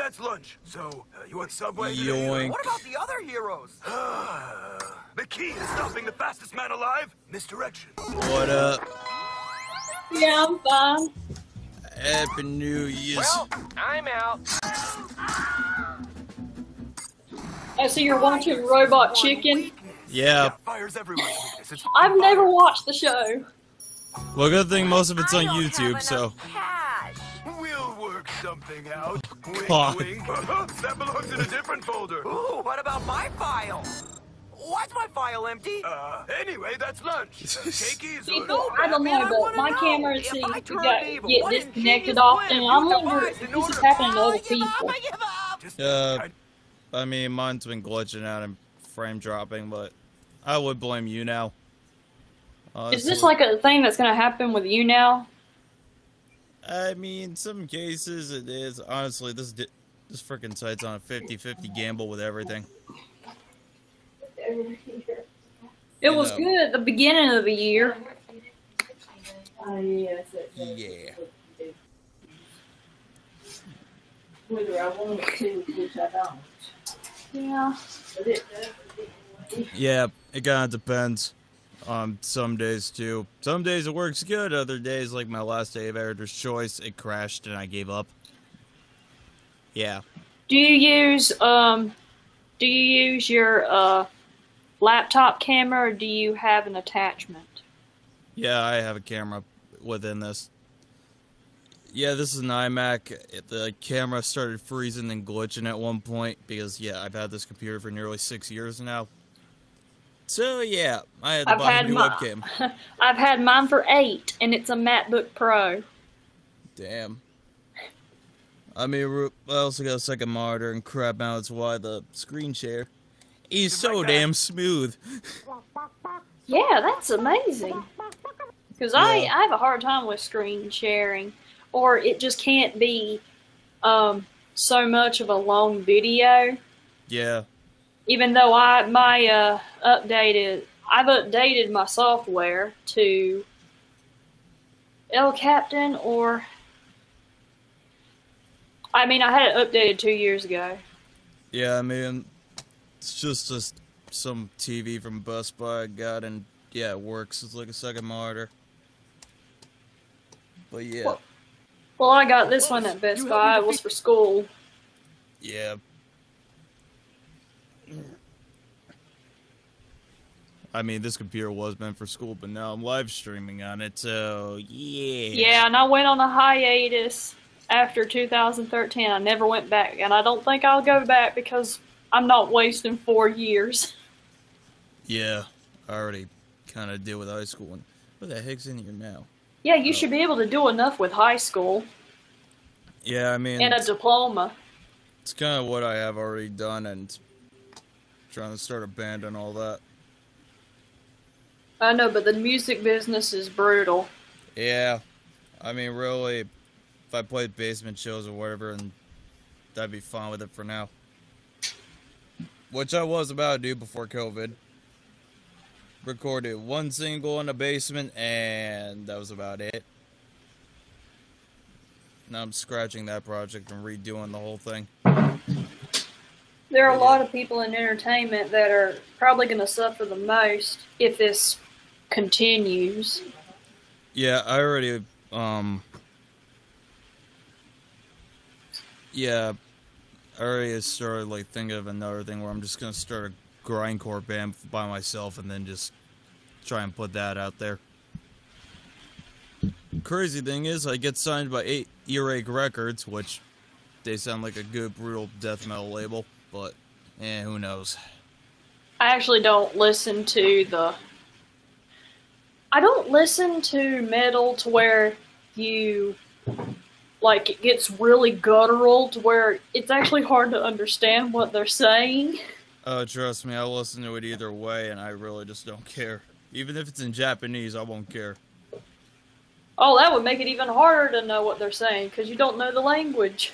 that's lunch. So, you want Subway? Yoink. What about the other heroes? The key to stopping the fastest man alive? Misdirection. What up? Yeah, I'm fine. Happy New Year's. Well, I'm out. Oh, so you're watching Robot Chicken? Yeah. Fire's everyone's weakness. It's I've never watched the show. Well, good thing most of it's on YouTube, so. We'll work something out. Wink, God. wink. That belongs in a different folder. Ooh, what about my file? Why's my file empty? Anyway, that's lunch. Cakey is People, I don't know, but my camera seems to get what disconnected ingenious often, and plan I'm you wondering devised if in this is order- happening to Oh, other I give up, people. I give up. Just, I mean, mine's been glitching out and frame dropping, but I would blame YouNow. Is this like a thing that's going to happen with you now? I mean, some cases it is. Honestly, this freaking site's on a 50-50 gamble with everything. It was good at the beginning of the year. Yeah. Whether I want to, which I don't. Yeah. Yeah, it kind of depends. Some days too. Some days it works good. Other days, like my last day of Editor's Choice, it crashed and I gave up. Yeah. Do you use your laptop camera, or do you have an attachment? Yeah, I have a camera within this. Yeah, this is an iMac. The camera started freezing and glitching at one point because, yeah, I've had this computer for nearly 6 years now. So, yeah, I had to buy a new webcam. I've had mine for 8, and it's a MacBook Pro. Damn. I mean, I also got a second monitor and crap out. That's why the screen share is so damn smooth. Yeah, that's amazing. Because I have a hard time with screen sharing, or it just can't be so much of a long video. Yeah. Even though I've updated my software to El Captain, or I mean, I had it updated 2 years ago. Yeah, I mean, it's just some TV from Best Buy I got, and yeah, it works. It's like a second monitor. But yeah. Well, I got this one at Best Buy. It was for school. Yeah. I mean, this computer was meant for school, but now I'm live streaming on it, so yeah. Yeah, and I went on a hiatus after 2013. I never went back, and I don't think I'll go back because I'm not wasting 4 years. Yeah, I already kind of did with high school. And what the heck's in here now? Yeah, you should be able to do enough with high school. Yeah, I mean, And a diploma. it's kind of what I have already done, and trying to start a band and all that. I know, but the music business is brutal. Yeah, I mean, really, if I played basement shows or whatever, and I'd be fine with it for now. Which I was about to do before COVID. Recorded one single in the basement, and that was about it. Now I'm scratching that project and redoing the whole thing. There are a lot of people in entertainment that are probably going to suffer the most if this continues. Yeah, I already, yeah, I already started, like, thinking of another thing where I'm just gonna start a grindcore band by myself and then just try and put that out there. Crazy thing is, I get signed by Earache Records, which they sound like a good, brutal death metal label, but, who knows. I actually don't listen to I don't listen to metal to where you, like, it gets really guttural to where it's actually hard to understand what they're saying. Oh, trust me, I'll listen to it either way, and I really just don't care. Even if it's in Japanese, I won't care. Oh, that would make it even harder to know what they're saying, because you don't know the language.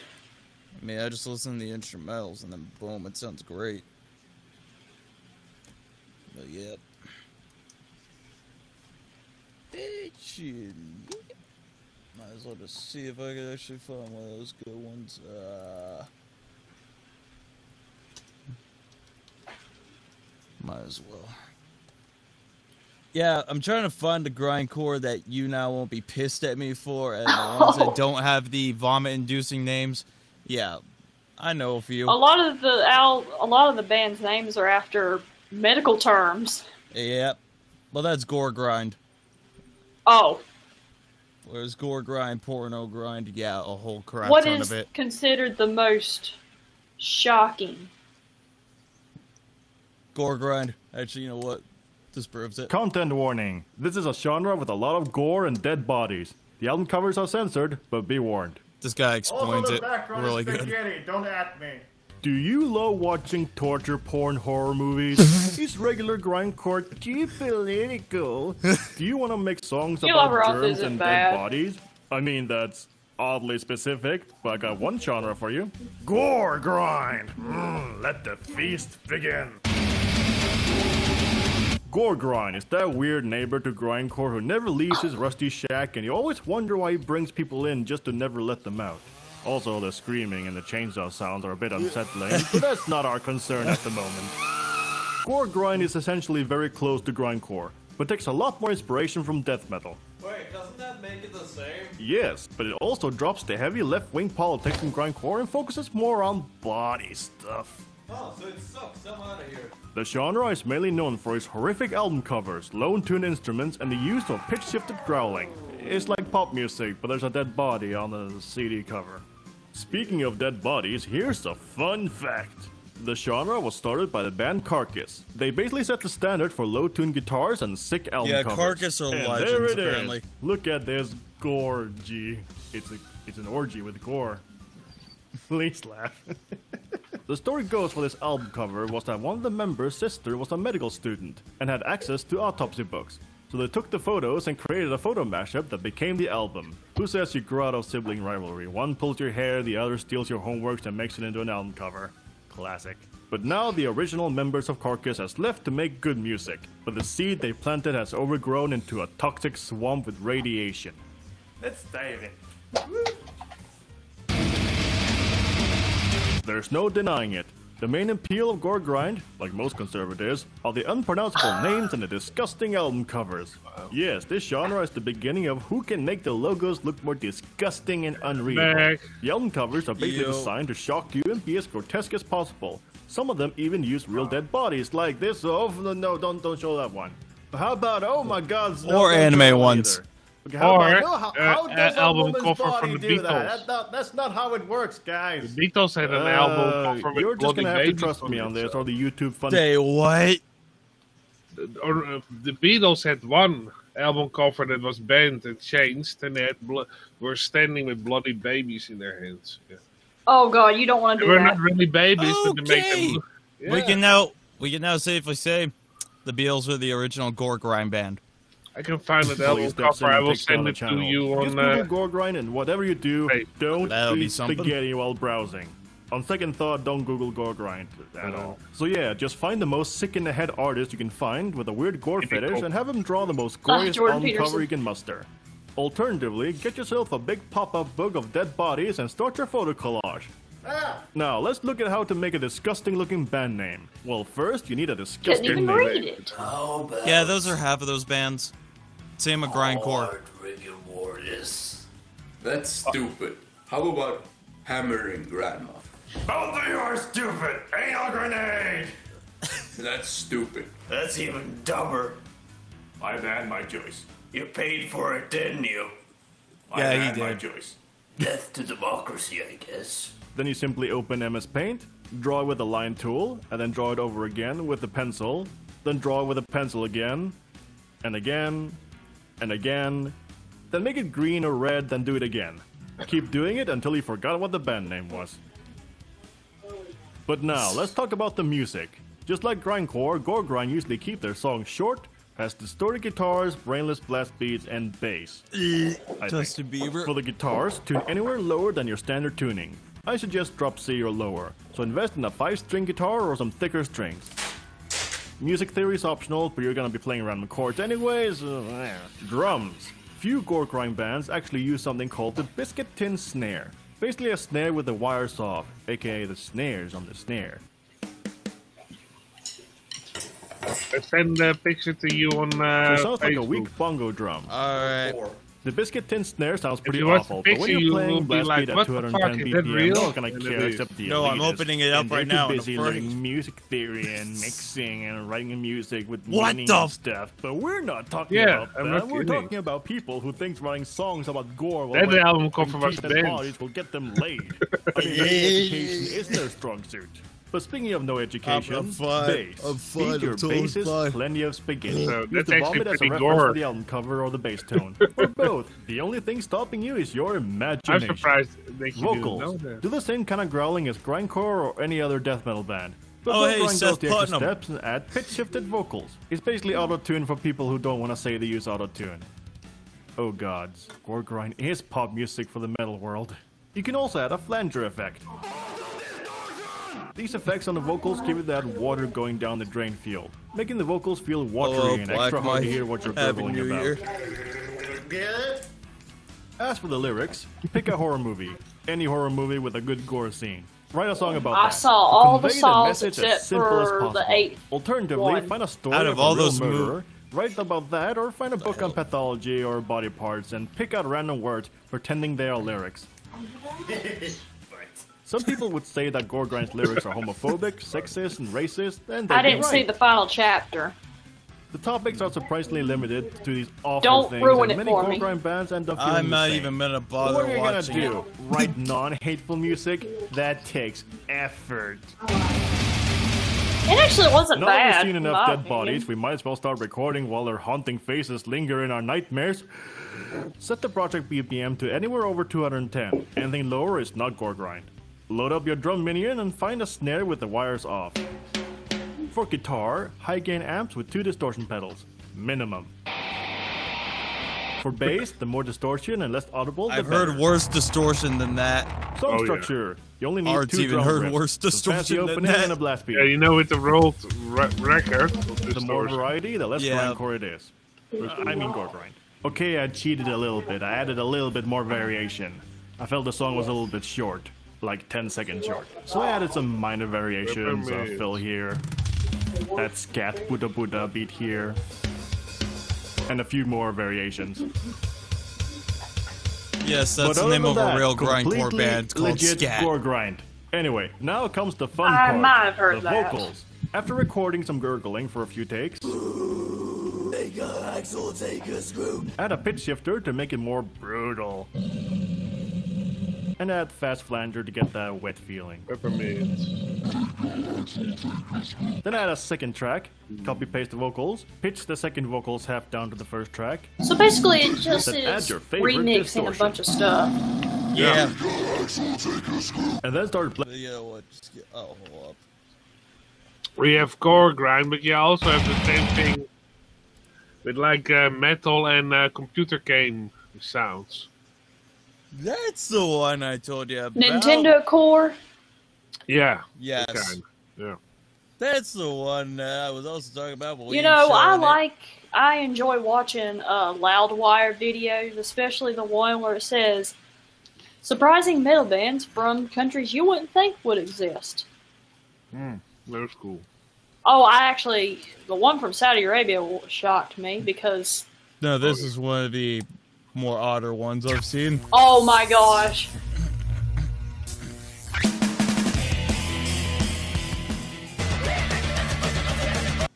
I mean, I just listen to the instrumentals, and then boom, it sounds great. But yeah. Actually, might as well just see if I can actually find one of those good ones. Might as well. Yeah, I'm trying to find the grindcore that YouNow won't be pissed at me for, and the ones that don't have the vomit-inducing names. Yeah, I know a few. A lot of the band's names are after medical terms. Yep. Well, that's gore grind. Oh. Whereas gore grind, porno grind, yeah, a whole crap What ton is of it. considered the most shocking? Gore grind. Actually, you know what? This proves it. Content warning. This is a genre with a lot of gore and dead bodies. The album covers are censored, but be warned. This guy explains it really good. Don't at me. Do you love watching torture porn horror movies? Is regular grindcore too political? Do you want to make songs about germs and dead bodies? I mean, that's oddly specific, but I got one genre for you. Gore grind. Let the feast begin. Gore grind is that weird neighbor to grindcore who never leaves his rusty shack, and you always wonder why he brings people in just to never let them out. Also, the screaming and the chainsaw sounds are a bit unsettling, but that's not our concern at the moment. Gore grind is essentially very close to grindcore, but takes a lot more inspiration from death metal. Wait, doesn't that make it the same? Yes, but it also drops the heavy left-wing politics from grindcore and focuses more on body stuff. Oh, so it sucks. I'm out of here. The genre is mainly known for its horrific album covers, lone-tune instruments, and the use of pitch-shifted growling. It's like pop music, but there's a dead body on the CD cover. Speaking of dead bodies, here's a fun fact. The genre was started by the band Carcass. They basically set the standard for low-tune guitars and sick album covers. Yeah, Carcass are and legends, there it apparently. is. Look at this gorgy. It's an orgy with gore. Please laugh. The story goes for this album cover was that one of the members' sister was a medical student and had access to autopsy books. So they took the photos and created a photo mashup that became the album. Who says you grow out of sibling rivalry? One pulls your hair, the other steals your homework and makes it into an album cover. Classic. But now the original members of Carcass has left to make good music, but the seed they planted has overgrown into a toxic swamp with radiation. Let's dive in. There's no denying it. The main appeal of gore grind, like most conservatives, are the unpronounceable names and the disgusting album covers. Yes, this genre is the beginning of who can make the logos look more disgusting and unreal. The album covers are basically designed to shock you and be as grotesque as possible. Some of them even use real dead bodies, like this. Oh no, don't show that one. But how about, oh my God, or anime ones. Okay, how does album cover from the Beatles? That's not how it works, guys. The Beatles had an album cover with you're just gonna have to trust me on this, or the YouTube fun. Say what? The Beatles had one album cover that was banned and changed, and they were standing with bloody babies in their hands. Yeah. Oh God, you don't want to do that. We're not really babies, but they make them. Yeah. We can now safely say the Beatles were the original gore grind band. I can find an album cover. I will send it to you on. Just Google gore grind, and whatever you do, don't eat something. spaghetti while browsing. On second thought, don't Google gore grind at all. So yeah, just find the most sick in the head artist you can find with a weird gore fetish, and have him draw the most glorious album cover you can muster. Alternatively, get yourself a big pop-up book of dead bodies and start your photo collage. Now, let's look at how to make a disgusting-looking band name. Well, first, you need a disgusting name. name. Read it. Yeah, those are half of those bands. Same with grindcore. That's stupid. How about hammering grandma? Both of you are stupid! Anal grenade! That's stupid. That's even dumber. I banned my choice. You paid for it, didn't you? Yeah, he my did. choice. Death to democracy, I guess. Then you simply open MS Paint, draw it with the line tool, and then draw it over again with the pencil, then draw it with a pencil again, and again, and again, then make it green or red, then do it again. Keep doing it until you forgot what the band name was. But now, let's talk about the music. Just like grindcore, gore grind usually keep their songs short, has distorted guitars, brainless blast beats, and bass. Justin Bieber. For the guitars, tune anywhere lower than your standard tuning. I suggest drop C or lower, so invest in a 5-string guitar or some thicker strings. Music theory is optional, but you're gonna be playing random chords anyways. Drums. Few gore grind bands actually use something called the biscuit tin snare. Basically a snare with the wires off, aka the snares on the snare. I send a picture to you on So it sounds like a Facebook. weak bongo drum. Alright. The biscuit tin snare sounds pretty you watch awful, the but when picture, you're you playing will be blast like, beat at what the 210 fuck, is that BPM, real? no one's gonna And it care is. except the No, I'm elitists. opening it up And right they're now too on the busy first- learning music theory and mixing and writing music with What meaning the and stuff. But we're not talking Yeah, about I'm that. not We're kidding. talking about people who think writing songs about gore while That wearing album cover was teeth and banned. bodies will get them laid. I mean, education is their strong suit. But speaking of no education, I'm fine. bass. I'm fine. Eat your I'm totally bassist fine. plenty of spaghetti. So Use that's the actually vomit as a pretty reference gore. for the album cover or the bass tone. Or both. The only thing stopping you is your I'm imagination. surprised that you didn't know Vocals. that. Do the same kind of growling as grindcore or any other death metal band. But Oh, Gore hey, Grind Seth goes the extra Putnam. steps and add pitch-shifted vocals. It's basically auto-tune for people who don't want to say they use auto-tune. Oh gods, Gore Grind is pop music for the metal world. You can also add a flanger effect. These effects on the vocals give it that water going down the drain feel, making the vocals feel watery Hello, and Black extra hard to Mike. hear what you're Happy gurgling New about. Year. As for the lyrics, pick a horror movie. Any horror movie with a good gore scene. Write a song about I that. saw all the Convey songs message as except simple as for the possible. 8th Alternatively, one. find a story Out of all a real those murderer, write about that, or find a book on pathology or body parts and pick out random words pretending they are lyrics. Some people would say that Gore Grind's lyrics are homophobic, sexist, and racist, and they'd I be didn't right. see the final chapter. The topics are surprisingly limited to these awful Don't things, ruin and it many for Gore me. Grind bands end up feeling I'm the not same. even gonna What bother are you gonna watching do? it. Write non-hateful music? That takes effort. It actually wasn't Now that bad. we've seen in enough my dead bodies, opinion. we might as well start recording while their haunting faces linger in our nightmares. Set the project BPM to anywhere over 210. Anything lower is not Gore Grind. Load up your drum minion and find a snare with the wires off. For guitar, high gain amps with 2 distortion pedals. Minimum. For bass, the more distortion and less audible, the I've better. heard worse distortion than that. Song Oh, yeah. structure. You only need Art's 2 even drum heard riffs, worse some fancy distortion than opening that. and a blast beat. Yeah, you know, with the world record of The more distortion. variety, the less Yeah. grindcore it is. I mean Gore Grind. Okay, I cheated a little bit. I added a little bit more variation. I felt the song was a little bit short, like 10 seconds short. So I added some minor variations, a Peppermint. fill here, that scat Buddha Buddha beat here, and a few more variations. Yes, But that's the other name than of that, a real grindcore completely band. It's called legit Scat. Gore Grind. Anyway, now comes the fun I part. might have heard the that. vocals. After recording some gurgling for a few takes, add a pitch shifter to make it more brutal. And add fast flanger to get that wet feeling. Peppermint. Then add a second track, copy paste the vocals, pitch the second vocals half down to the first track, So basically, it just Then add is your favorite remixing distortion. a bunch of stuff. Yeah. and then start playing. Yeah, what? Just get, oh, hold up. We have Gore Grind, but you also have the same thing with like metal and computer game sounds. That's the one I told you about. Nintendo Core. Yeah. Yes. that kind. Yeah. That's the one I was also talking about. But we You didn't know, show it. I enjoy watching Loudwire videos, especially the one where it says surprising metal bands from countries you wouldn't think would exist. That was cool. Oh, the one from Saudi Arabia shocked me because, No, this is one of the more odder ones I've seen. oh my gosh.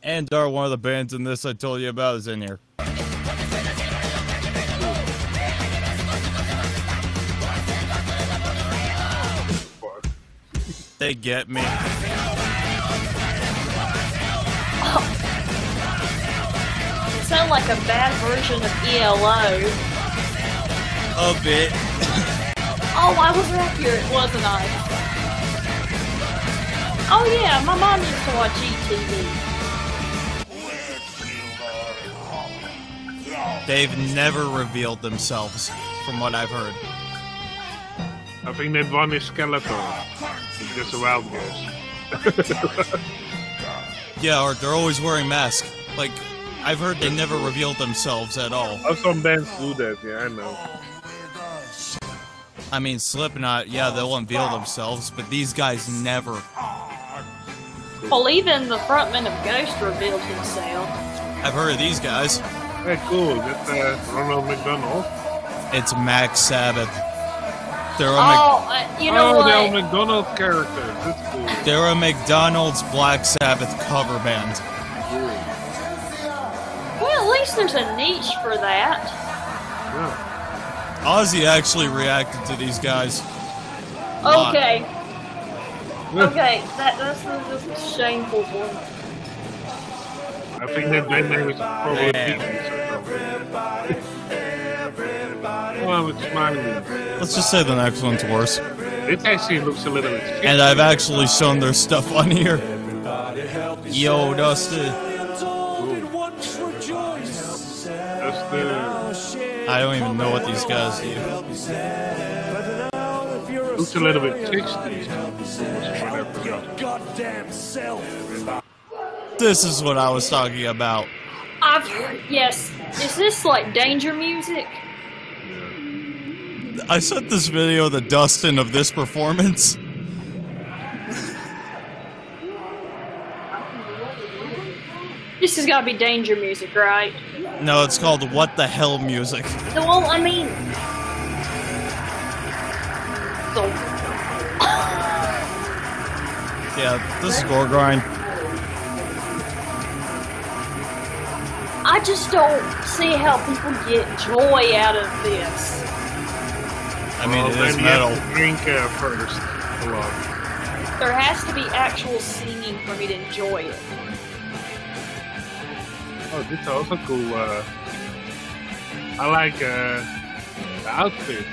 And one of the bands in this I told you about is in here. They get me. It sounded like a bad version of ELO. A bit. Oh, I was accurate, wasn't I? Oh yeah, my mom used to watch ETV. They've never revealed themselves, from what I've heard. I think that one is Skeletor. That's a wild guess. Yeah, or they're always wearing masks. Like, I've heard they never revealed themselves at all. Oh, some bands do that, yeah, I know. I mean, Slipknot, yeah, they'll unveil themselves, but these guys never. Well, even the frontman of Ghost revealed himself. I've heard of these guys. Hey, cool. That's Ronald McDonald. It's Max Sabbath. They're a, You know the what? old McDonald character. That's cool. they're a McDonald's Black Sabbath cover band. Well, at least there's a niche for that. Yeah. Ozzy actually reacted to these guys. Lot. Okay. Okay, that's just a shameful one. I think that band name is probably Well, it's smiling. Let's just say the next one's worse. It actually looks a little bit shit. And I've actually shown their stuff on here. Yo, Dustin. That's the... I don't even know what these guys do. Looks a little bit 60s. This is what I was talking about. I've heard, yes. Is this like danger music? I sent this video to Dustin of this performance. This has got to be danger music, right? No, it's called What the Hell Music. Well, I mean... So... Yeah, this is gore grind. I just don't see how people get joy out of this. I mean, it is then metal. You have to drink first. A lot. There has to be actual singing for me to enjoy it. Oh, this is also cool. I like the outfit.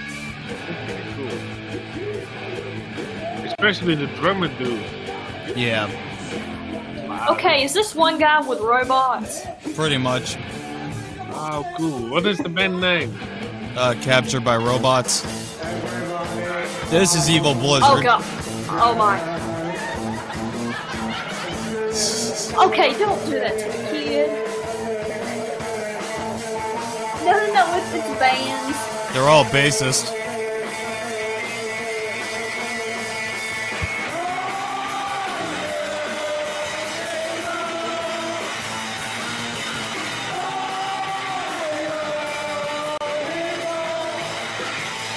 That's pretty cool. Especially the drummer dude. Yeah, Okay, is this one guy with robots? pretty much. Oh, cool. What is the band name? Captured by robots. This is Evil Blizzard. Oh god. Oh my. Okay, don't do that to the kid. No, it's bands. They're all bassist.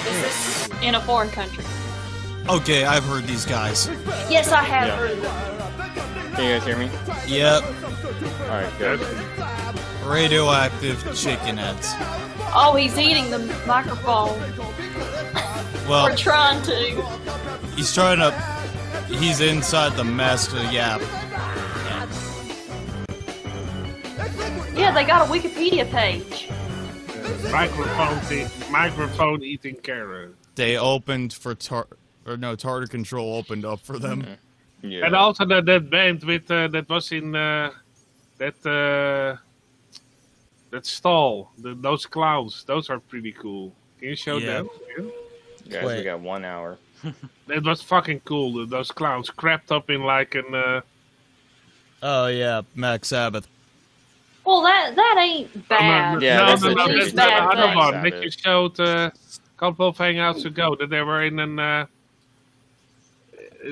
Is this in a foreign country? Okay, I've heard these guys. Yes, I have Yeah. heard of them. Can you guys hear me? Yep, Alright, good. radioactive chicken heads. Oh, he's eating the microphone. Well, Or trying to. he's trying to. He's inside the mask, so yeah. Yeah, they got a Wikipedia page. Microphone eating carrot. They opened for Tartar Control opened up for them. Yeah. And also that band with that was in that stall. Those clowns. Those are pretty cool. Can you show Yeah. them? Yeah? Guys, Wait. we got 1 hour. That was fucking cool. Those clowns crept up in like an. Oh yeah, Max Sabbath. Well, that ain't bad. Yeah, no, that's no, a no, tribute that's to the bad other thing. one that you showed a couple of hangouts ago that they were in an.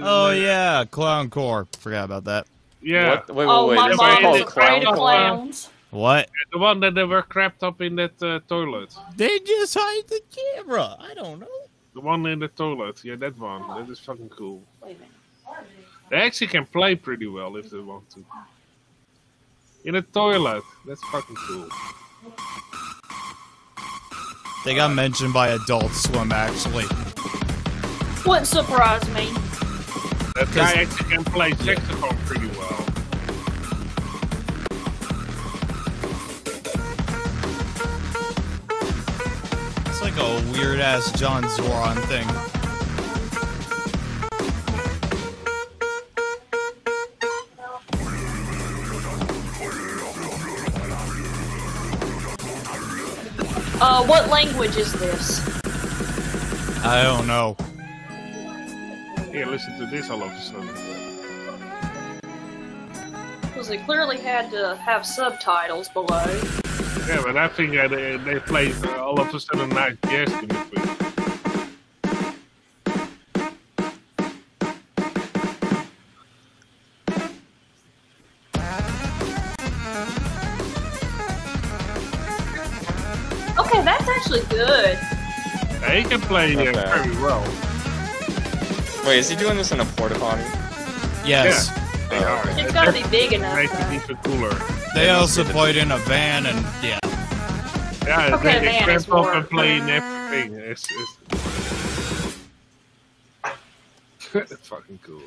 Oh yeah, Clown Core. Forgot about that. Yeah. What? Wait, Oh, my This is mom called is mom's afraid Clown of Core? clowns. What? The one that they were crept up in that toilet. They just hide the camera. I don't know. The one in the toilet. Yeah, that one. That is fucking cool. Wait a minute. They actually can play pretty well if they want to. In a toilet. That's fucking cool. They got mentioned by Adult Swim actually. Wouldn't surprise me. That guy actually can play saxophone pretty well. It's like a weird ass John Zoran thing. What language is this? I don't know. Here, listen to this all of a sudden. Because they clearly had to have subtitles below. Yeah, but I think they played all of a sudden nice jazz in between. actually good. He can play Not bad. very well. Wait, is he doing this in a porta potty? Yes. They are. It's gotta be big enough. Make it though. even cooler. They also played in a van and yeah. Yeah, Okay, they man, can it's stop more- and play in everything. It's fucking cool.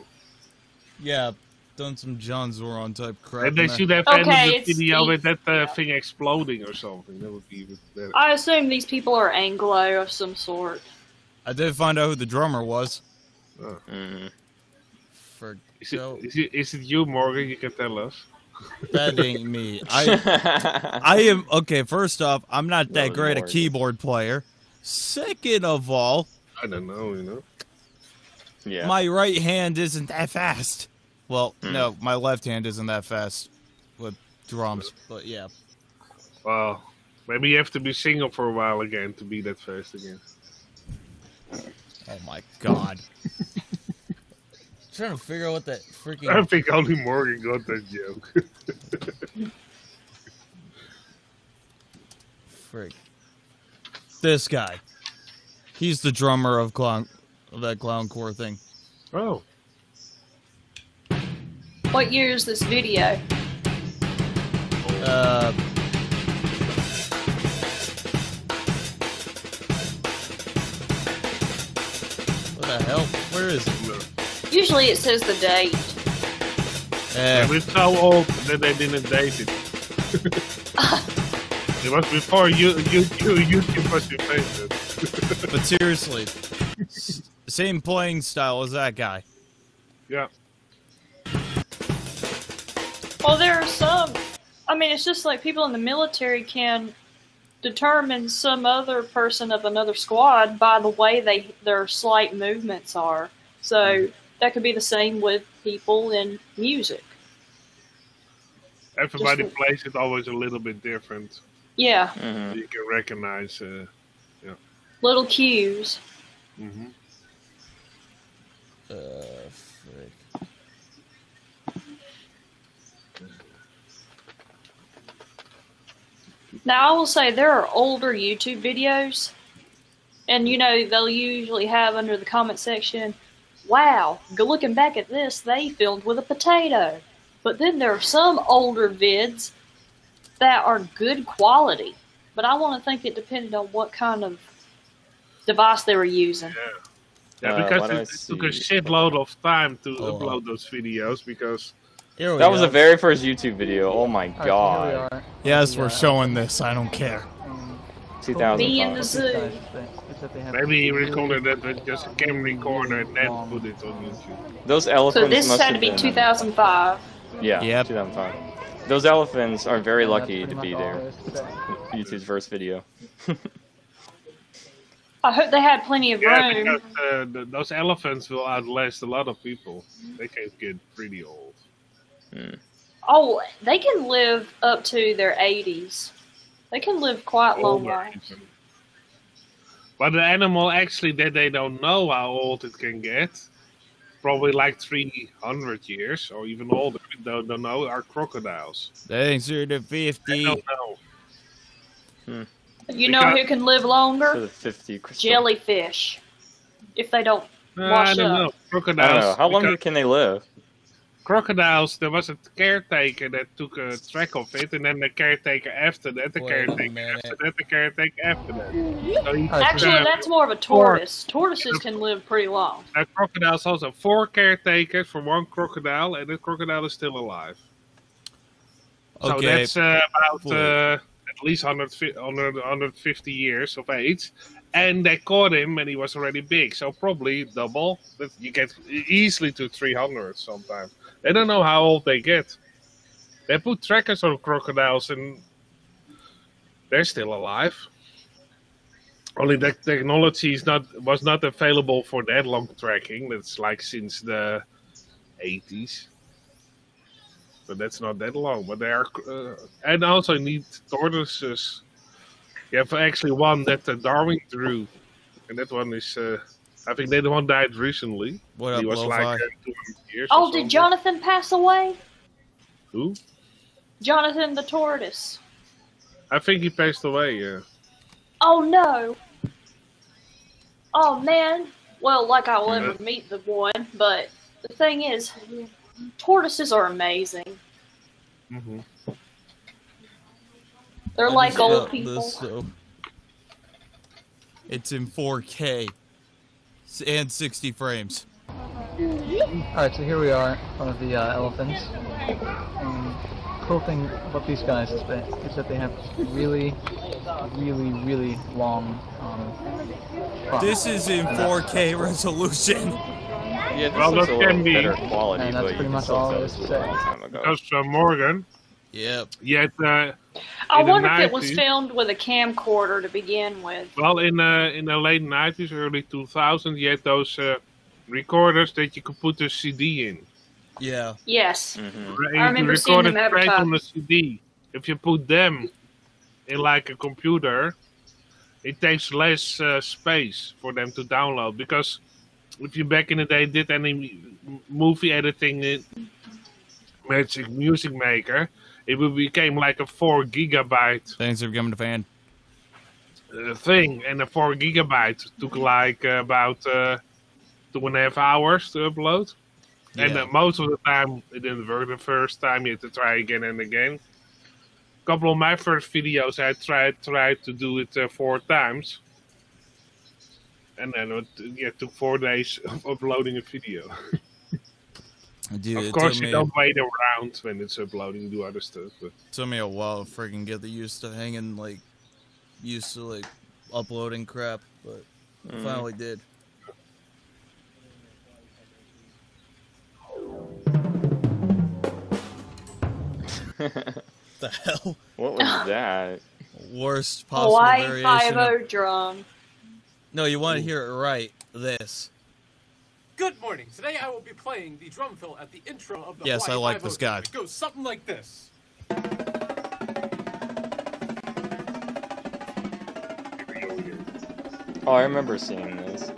Yeah, done some John Zoran type crap. And they in there. should have Okay, ended it's the video with that yeah. thing exploding or something. That would be even better. I assume these people are Anglo of some sort. I did find out who the drummer was. Mm. For Is so it you, Morgan? You can tell us. that ain't me. I am okay. First off, I'm not that No, great a Morgan. keyboard player. Second of all, I don't know, you know. Yeah. my right hand isn't that fast. Well, no, my left hand isn't that fast with drums. But yeah, Well, maybe you have to be single for a while again to be that fast again. oh my god. Trying to figure out what that I freaking think only Morgan got that joke. frick. This guy. He's the drummer of that clowncore thing. Oh, What year is this video? What the hell? Where is it? Usually it says the date. and it's so old that they didn't date it. It was before YouTube was invented. But seriously, same playing style as that guy. Yeah. Well, there are some. I mean, it's just like people in the military can determine some other person of another squad by the way their slight movements are. So that could be the same with people in music. Everybody Just- plays it always a little bit different. Yeah, You can recognize. little cues. Mhm. Frick. Now, I will say there are older YouTube videos, and you know, they'll usually have under the comment section, wow, looking back at this, they filmed with a potato. But then there are some older vids that are good quality. But I want to think it depended on what kind of device they were using. Yeah, what because do I it took a see? shitload of time to Oh. upload those videos because Here we That was go. the very first YouTube video. Oh my Alright, so god. here we are. Yes, we're showing this. I don't care. Me in the 2005. zoo. Except they have maybe he really recorded that with just a camera recorder and then long- put it on YouTube. Those elephants So this must had have to be been, 2005. Yeah, Yep. 2005. Those elephants are very and that's lucky pretty to much be all there. there is to say. YouTube's first video. I hope they had plenty of Yeah, room. because those elephants will outlast a lot of people. They can get pretty old. Oh, they can live up to their 80s. They can live quite long Older lives. even. But the animal actually that they don't know how old it can get, probably like 300 years or even older, don't know, are crocodiles. Thanks for the I 50. don't know. You know who can live For longer? the 50 crystal. Jellyfish. If they don't I wash don't up. know. I Crocodiles. don't know. How long because can they live? crocodiles, there was a caretaker that took a track of it, and then the caretaker after that, the Wait a caretaker minute. after that, the caretaker after that. So he Actually, that's more of a tortoise. Tortoises can live pretty long. crocodiles also 4 caretakers for 1 crocodile, and the crocodile is still alive. So Okay. that's about Fully. at least 150 years of age. And they caught him when he was already big, so probably double. But you get easily to 300 sometimes. They don't know how old they get. They put trackers on crocodiles and they're still alive. Only that technology was not available for that long tracking. That's like since the 80s. But that's not that long. But they are, and also need tortoises. You have actually one that Darwin drew, and that one is. I think that one died recently. What up, he was Lo-Fi? like 200 years. Oh, or did something. Jonathan pass away? Who? Jonathan the tortoise. I think he passed away. Yeah. Oh no! Oh man! Well, like I'll ever meet the one, but the thing is, tortoises are amazing. Mm-hmm. They're like old people. So it's in 4K and 60 frames. Alright, so here we are in front of the elephants. Cool thing about these guys is that they have really long fronts. This is in 4K resolution. Yeah, this looks a little better quality, and that's but pretty you much can all still there is tell to it's a say. long time ago. Because Morgan. Yep. Yet, I wonder if it was filmed with a camcorder to begin with. Well, in the late 90s, early 2000s, you had those recorders that you could put a CD in. Yeah. Yes. Mm-hmm. I remember seeing them straight on the advertised. CD. If you put them in like a computer, it takes less space for them to download. Because if you back in the day did any movie editing in Magic Music Maker, it became like a 4 gigabyte Thanks for becoming a fan. thing, and a 4 gigabyte took like about 2.5 hours to upload. Yeah. And most of the time it didn't work the first time. You had to try again and again. A couple of my first videos I tried to do it 4 times, and then it took 4 days of uploading a video. Dude, of course, you don't wait around when it's uploading, you do other stuff. But it took me a while to freaking get used to uploading crap, but I finally did. The hell? What was that? Worst possible Hawaii variation. 5-0 drum. No, you want to hear it right. This. Good morning. Today I will be playing the drum fill at the intro of the Yes, Hawaii I like 5-0 this drum. guy. It goes something like this. Oh, I remember seeing this.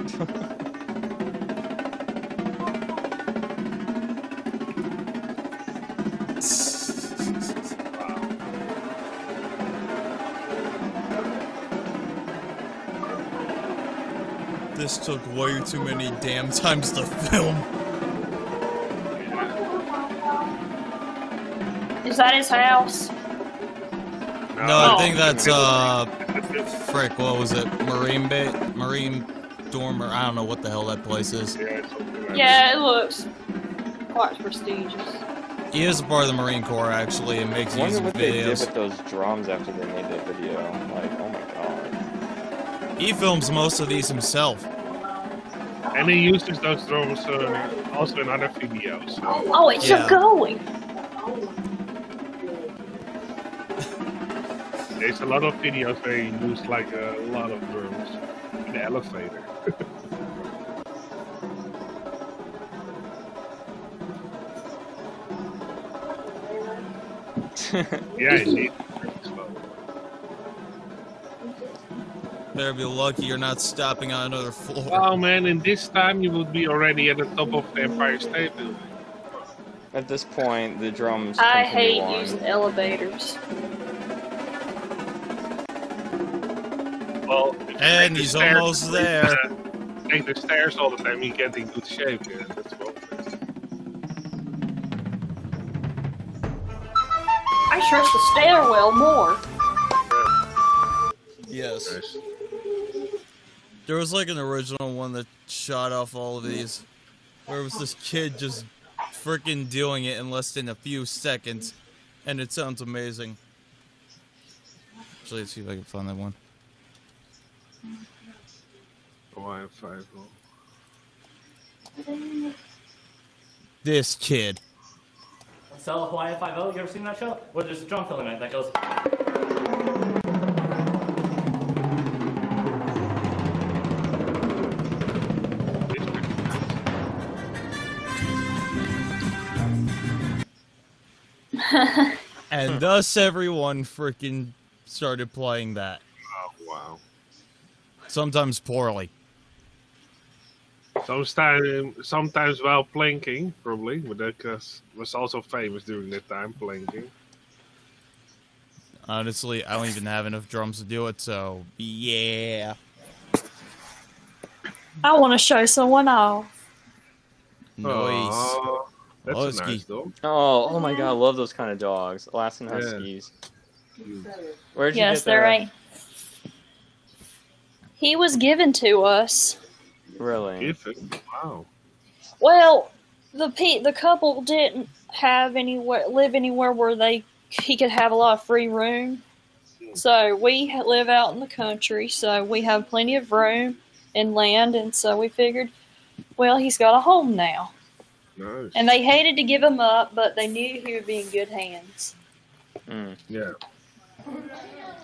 This took way too many damn times to film. Is that his house? No, I think that's frick, what was it? Marine Dormer. I don't know what the hell that place is. Yeah, it looks quite prestigious. He is a part of the Marine Corps actually, and makes I wonder music what they did videos. with those drums after they made that video. Like, oh my god. He films most of these himself. and he uses those drums also in other videos. So. Oh, it's still going. There's a lot of videos where he used like a lot of drums in the elevator. Yeah, indeed. Better be lucky you're not stopping on another floor. Oh man, in this time you would be already at the top of the Empire State Building. At this point, the drums I continue hate on. using elevators. Well, and he's almost there. Take the stairs all the time, you get in good shape. Yeah, that's well. I trust the stairwell more. Yes. There was like an original one that shot off all of these, where it was this kid just freaking doing it in less than a few seconds, and it sounds amazing. Actually, let's see if I can find that one. Hawaii 5. This kid. So Hawaii 5-0, you ever seen that show? Where there's a drum fill in it that goes. And thus everyone freaking started playing that. Oh, wow. Sometimes poorly. Sometimes while planking, probably, but that was also famous during that time, planking. Honestly, I don't even have enough drums to do it, so yeah. I want to show someone off. Nice. Aw, that's a Husky. nice dog. Oh my god, I love those kind of dogs. Alaskan Yeah. Huskies. Where'd you Yes, get there that? ain't. He was given to us. Really? Wow. Well, the couple didn't have live anywhere where he could have a lot of free room. So we live out in the country, so we have plenty of room and land, and so we figured, well, he's got a home now. Nice. And they hated to give him up, but they knew he would be in good hands. Yeah.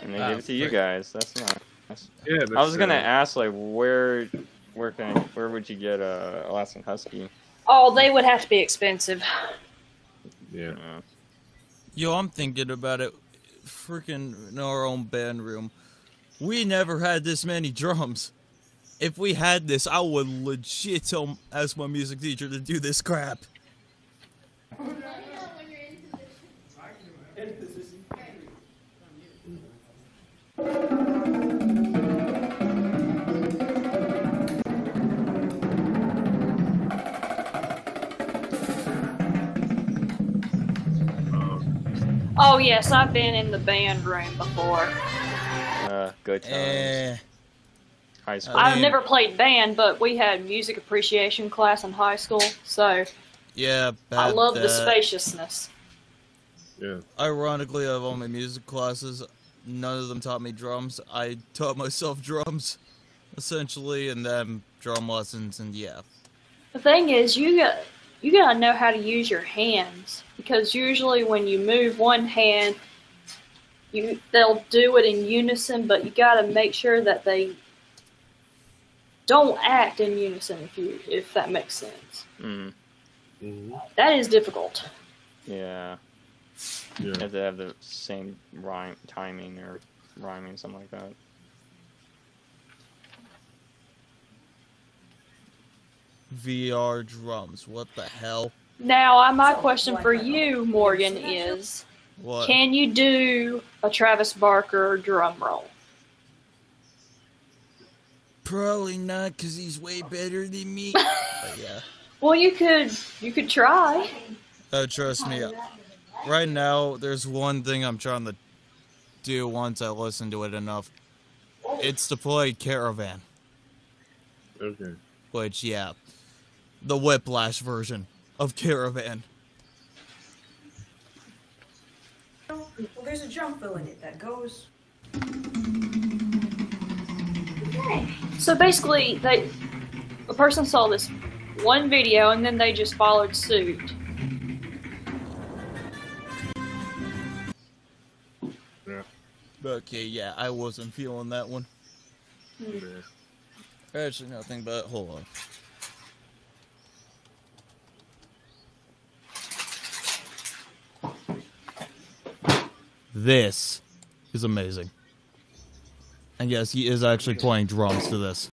And they gave it to you guys. That's nice. Yeah. I was gonna ask, like, where would you get a Alaskan Husky? Oh, they would have to be expensive. Yeah. Yo, I'm thinking about it. Freaking in our own band room, we never had this many drums. If we had this, I would legit ask my music teacher to do this crap. Oh, yes, I've been in the band room before. Good times. High school. I've never played band, but we had music appreciation class in high school, so Yeah, I love the spaciousness. Yeah. Ironically, of all my music classes, none of them taught me drums. I taught myself drums, essentially, and then drum lessons, and yeah. The thing is, you gotta know how to use your hands, because usually when you move one hand, they'll do it in unison, but you gotta make sure that they don't act in unison, if that makes sense. That is difficult. Yeah. You have to have the same timing or rhyming, something like that. VR drums, what the hell? Now, my question for you, Morgan, is, What? can you do a Travis Barker drum roll? Probably not, because he's way better than me. But yeah. Well, you could try. Trust me. Right now, there's one thing I'm trying to do once I listen to it enough. It's to play Caravan. Okay. Which, yeah. The Whiplash version of Caravan. Well, there's a drum fill in it that goes. So basically, a person saw this one video and then they just followed suit. Yeah. Okay, yeah, I wasn't feeling that one. Yeah. Actually, nothing but hold on. This is amazing. And yes, he is actually playing drums to this.